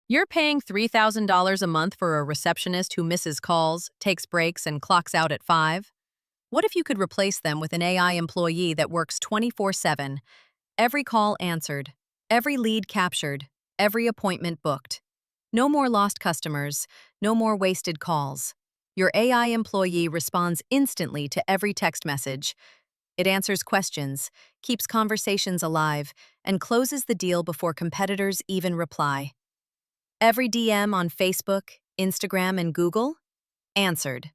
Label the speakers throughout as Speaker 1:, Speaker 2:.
Speaker 1: You're paying $3,000 a month for a receptionist who misses calls, takes breaks, and clocks out at 5? What if you could replace them with an AI employee that works 24/7? Every call answered, every lead captured, every appointment booked. No more lost customers, no more wasted calls. Your AI employee responds instantly to every text message. It answers questions, keeps conversations alive, and closes the deal before competitors even reply. Every DM on Facebook, Instagram, and Google? Answered.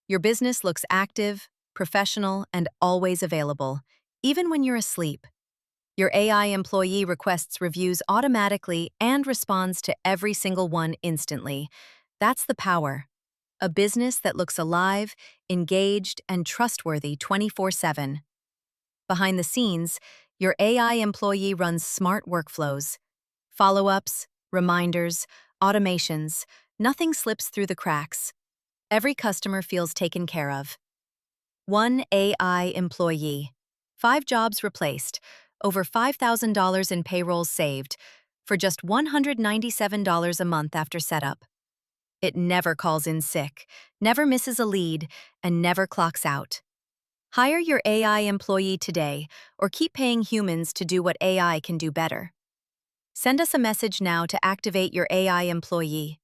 Speaker 1: Your business looks active, professional, and always available, even when you're asleep. Your AI employee requests reviews automatically and responds to every single one instantly. That's the power. A business that looks alive, engaged, and trustworthy 24/7. Behind the scenes, your AI employee runs smart workflows. Follow-ups, reminders, automations, nothing slips through the cracks. Every customer feels taken care of. One AI employee. 5 jobs replaced. Over $5,000 in payrolls saved. For just $197 a month after setup. It never calls in sick, never misses a lead, and never clocks out. Hire your AI employee today, or keep paying humans to do what AI can do better. Send us a message now to activate your AI employee.